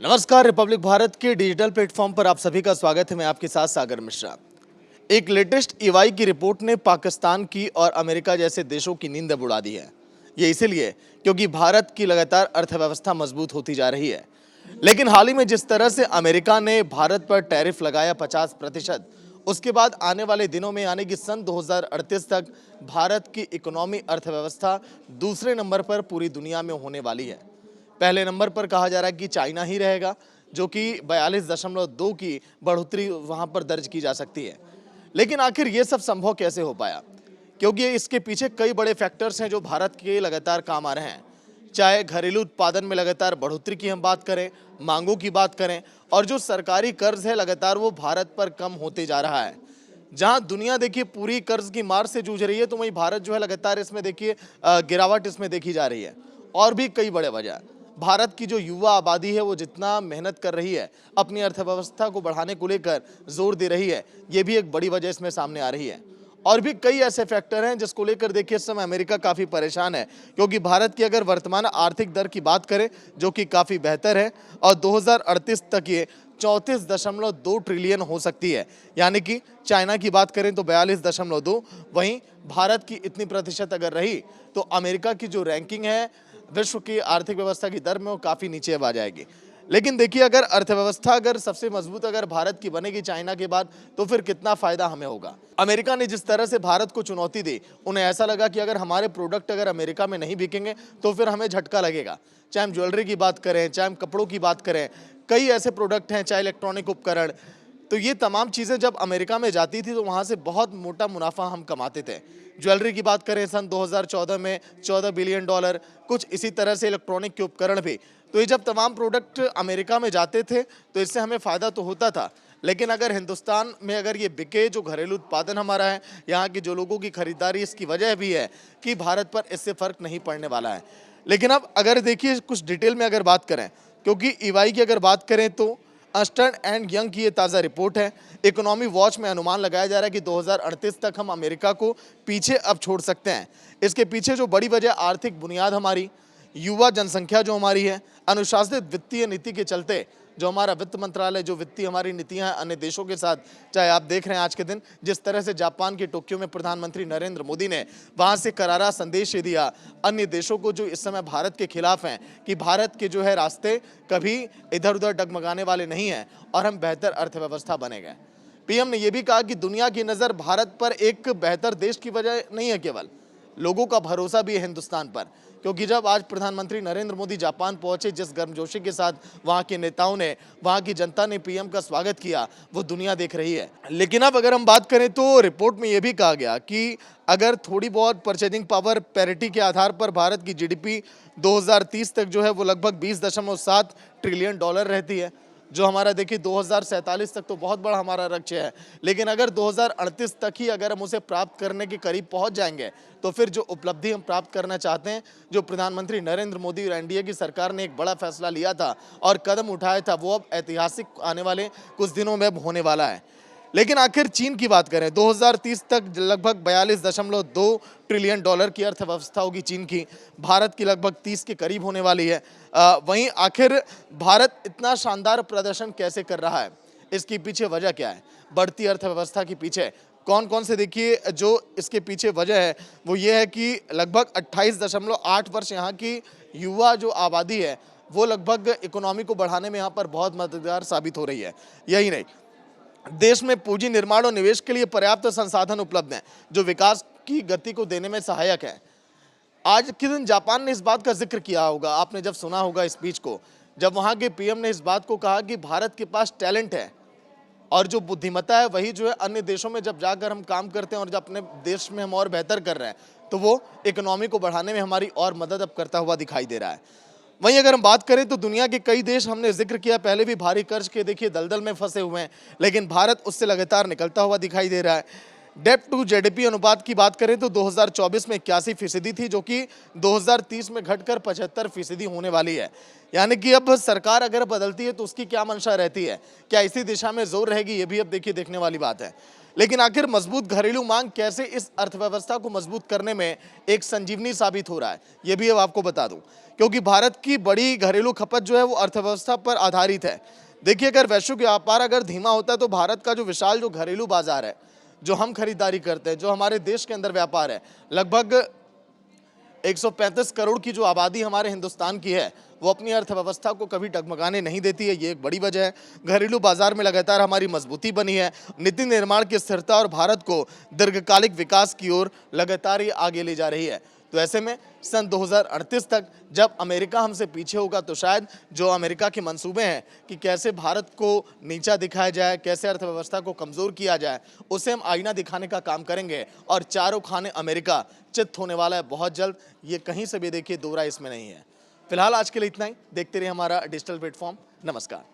नमस्कार। रिपब्लिक भारत के digital platform पर आप सभी का स्वागत है। मैं आपके साथ सागर मिश्रा। एक लेटेस्ट ईवाई की रिपोर्ट ने पाकिस्तान की और अमेरिका जैसे देशों की नींद अब उड़ा दी है। ये इसीलिए क्योंकि भारत की लगातार अर्थव्यवस्था मजबूत होती जा रही है। लेकिन हाल ही में जिस तरह से अमेरिका ने भारत पर टैरिफ लगाया 50%, उसके बाद आने वाले दिनों में यानी कि सन 2038 तक भारत की इकोनॉमी अर्थव्यवस्था दूसरे नंबर पर पूरी दुनिया में होने वाली है। पहले नंबर पर कहा जा रहा है कि चाइना ही रहेगा, जो कि 42.2 की बढ़ोतरी वहां पर दर्ज की जा सकती है। लेकिन आखिर ये सब संभव कैसे हो पाया? क्योंकि इसके पीछे कई बड़े फैक्टर्स हैं जो भारत के लगातार काम आ रहे हैं। चाहे घरेलू उत्पादन में लगातार बढ़ोतरी की हम बात करें, मांगों की बात करें, और जो सरकारी कर्ज है लगातार वो भारत पर कम होते जा रहा है। जहां दुनिया देखिए पूरी कर्ज की मार से जूझ रही है, तो वहीं भारत जो है लगातार इसमें देखिए गिरावट इसमें देखी जा रही है। और भी कई बड़े वजह, भारत की जो युवा आबादी है वो जितना मेहनत कर रही है, अपनी अर्थव्यवस्था को बढ़ाने को लेकर जोर दे रही है, ये भी एक बड़ी वजह इसमें सामने आ रही है। और भी कई ऐसे फैक्टर हैं जिसको लेकर देखिए इस समय अमेरिका काफ़ी परेशान है, क्योंकि भारत की अगर वर्तमान आर्थिक दर की बात करें जो कि काफ़ी बेहतर है, और 2038 तक ये 34.2 ट्रिलियन हो सकती है। यानी कि चाइना की बात करें तो 42.2, वहीं भारत की इतनी प्रतिशत अगर रही तो अमेरिका की जो रैंकिंग है विश्व की आर्थिक व्यवस्था की दर में वो काफ़ी नीचे अब आ जाएगी। लेकिन देखिए अगर अर्थव्यवस्था अगर सबसे मजबूत अगर भारत की बनेगी चाइना के बाद, तो फिर कितना फायदा हमें होगा। अमेरिका ने जिस तरह से भारत को चुनौती दी, उन्हें ऐसा लगा कि अगर हमारे प्रोडक्ट अगर अमेरिका में नहीं बिकेंगे तो फिर हमें झटका लगेगा। चाहे हम ज्वेलरी की बात करें, चाहे हम कपड़ों की बात करें, कई ऐसे प्रोडक्ट हैं, चाहे इलेक्ट्रॉनिक उपकरण, तो ये तमाम चीज़ें जब अमेरिका में जाती थी तो वहाँ से बहुत मोटा मुनाफा हम कमाते थे। ज्वेलरी की बात करें सन 2014 में $14 बिलियन, कुछ इसी तरह से इलेक्ट्रॉनिक के उपकरण भी। तो ये जब तमाम प्रोडक्ट अमेरिका में जाते थे तो इससे हमें फ़ायदा तो होता था। लेकिन अगर हिंदुस्तान में अगर ये बिके, जो घरेलू उत्पादन हमारा है, यहाँ के जो लोगों की खरीदारी, इसकी वजह भी है कि भारत पर इससे फ़र्क नहीं पड़ने वाला है। लेकिन अब अगर देखिए कुछ डिटेल में अगर बात करें, क्योंकि ईवाई की अगर बात करें तो अर्नस्ट एंड यंग की ये ताज़ा रिपोर्ट है। इकोनॉमी वॉच में अनुमान लगाया जा रहा है कि 2038 तक हम अमेरिका को पीछे अब छोड़ सकते हैं। इसके पीछे जो बड़ी वजह आर्थिक बुनियाद हमारी, युवा जनसंख्या जो हमारी है, अनुशासित वित्तीय नीति के चलते जो हमारा वित्त मंत्रालय, जो वित्तीय हमारी नीतियां हैं अन्य देशों के साथ, चाहे आप देख रहे हैं आज के दिन जिस तरह से जापान के टोक्यो में प्रधानमंत्री नरेंद्र मोदी ने वहां से करारा संदेश दिया अन्य देशों को जो इस समय भारत के खिलाफ हैं कि भारत के जो है रास्ते कभी इधर उधर डगमगाने वाले नहीं हैं और हम बेहतर अर्थव्यवस्था बनेंगे। पीएम ने यह भी कहा कि दुनिया की नज़र भारत पर एक बेहतर देश की वजह नहीं है, केवल लोगों का भरोसा भी है हिंदुस्तान पर। क्योंकि जब आज प्रधानमंत्री नरेंद्र मोदी जापान पहुंचे, जिस गर्मजोशी के साथ वहां के नेताओं ने, वहां की जनता ने पीएम का स्वागत किया, वो दुनिया देख रही है। लेकिन अब अगर हम बात करें तो रिपोर्ट में यह भी कहा गया कि अगर थोड़ी बहुत परचेजिंग पावर पैरिटी के आधार पर भारत की जीडीपी 2030 तक जो है वो लगभग 20.7 ट्रिलियन डॉलर रहती है, जो हमारा देखिए 2047 तक तो बहुत बड़ा हमारा लक्ष्य है। लेकिन अगर 2038 तक ही अगर हम उसे प्राप्त करने के करीब पहुंच जाएंगे तो फिर जो उपलब्धि हम प्राप्त करना चाहते हैं, जो प्रधानमंत्री नरेंद्र मोदी और एनडीए की सरकार ने एक बड़ा फैसला लिया था और कदम उठाया था, वो अब ऐतिहासिक आने वाले कुछ दिनों में अब होने वाला है। लेकिन आखिर चीन की बात करें, 2030 तक लगभग 42.2 ट्रिलियन डॉलर की अर्थव्यवस्था होगी चीन की, भारत की लगभग 30 के करीब होने वाली है। वहीं आखिर भारत इतना शानदार प्रदर्शन कैसे कर रहा है, इसके पीछे वजह क्या है? बढ़ती अर्थव्यवस्था के पीछे कौन कौन से देखिए जो इसके पीछे वजह है, वो ये है कि लगभग 28.8 वर्ष यहाँ की युवा जो आबादी है वो लगभग इकोनॉमी को बढ़ाने में यहाँ पर बहुत मददगार साबित हो रही है। यही नहीं, देश में पूंजी निर्माण और निवेश के लिए पर्याप्त संसाधन उपलब्ध हैं जो विकास की गति को देने में सहायक है। आज के दिन जापान ने इस बात का जिक्र किया होगा, आपने जब सुना होगा स्पीच को, जब वहां के पीएम ने इस बात को कहा कि भारत के पास टैलेंट है और जो बुद्धिमत्ता है वही जो है अन्य देशों में जब जाकर हम काम करते हैं और जब अपने देश में हम और बेहतर कर रहे हैं तो वो इकोनॉमी को बढ़ाने में हमारी और मदद अब करता हुआ दिखाई दे रहा है। वहीं अगर हम बात करें तो दुनिया के कई देश, हमने जिक्र किया पहले भी, भारी कर्ज के देखिए दलदल में फंसे हुए हैं, लेकिन भारत उससे लगातार निकलता हुआ दिखाई दे रहा है। डेप्ट टू जीडीपी अनुपात की बात करें तो 2024 में 81% थी, जो कि 2030 में घटकर 75% होने वाली है। यानी कि अब सरकार अगर बदलती है तो उसकी क्या मंशा रहती है, क्या इसी दिशा में जोर रहेगी, ये भी अब देखिए देखने वाली बात है। लेकिन आखिर मजबूत घरेलू मांग कैसे इस अर्थव्यवस्था को मजबूत करने में एक संजीवनी साबित हो रहा है, ये भी अब आपको बता दूं। क्योंकि भारत की बड़ी घरेलू खपत जो है वो अर्थव्यवस्था पर आधारित है। देखिए, अगर वैश्विक व्यापार अगर धीमा होता है तो भारत का जो विशाल जो घरेलू बाजार है, जो हम खरीदारी करते हैं, जो हमारे देश के अंदर व्यापार है, लगभग 135 करोड़ की जो आबादी हमारे हिंदुस्तान की है, वो अपनी अर्थव्यवस्था को कभी डगमगाने नहीं देती है। ये एक बड़ी वजह है। घरेलू बाजार में लगातार हमारी मजबूती बनी है, नीति निर्माण की स्थिरता और भारत को दीर्घकालिक विकास की ओर लगातार ही आगे ले जा रही है। तो ऐसे में सन 2038 तक जब अमेरिका हमसे पीछे होगा तो शायद जो अमेरिका के मंसूबे हैं कि कैसे भारत को नीचा दिखाया जाए, कैसे अर्थव्यवस्था को कमज़ोर किया जाए, उसे हम आईना दिखाने का काम करेंगे और चारों खाने अमेरिका चित होने वाला है बहुत जल्द। ये कहीं से भी देखिए, दो राय इसमें नहीं है। फिलहाल आज के लिए इतना ही। देखते रहिए हमारा डिजिटल प्लेटफॉर्म। नमस्कार।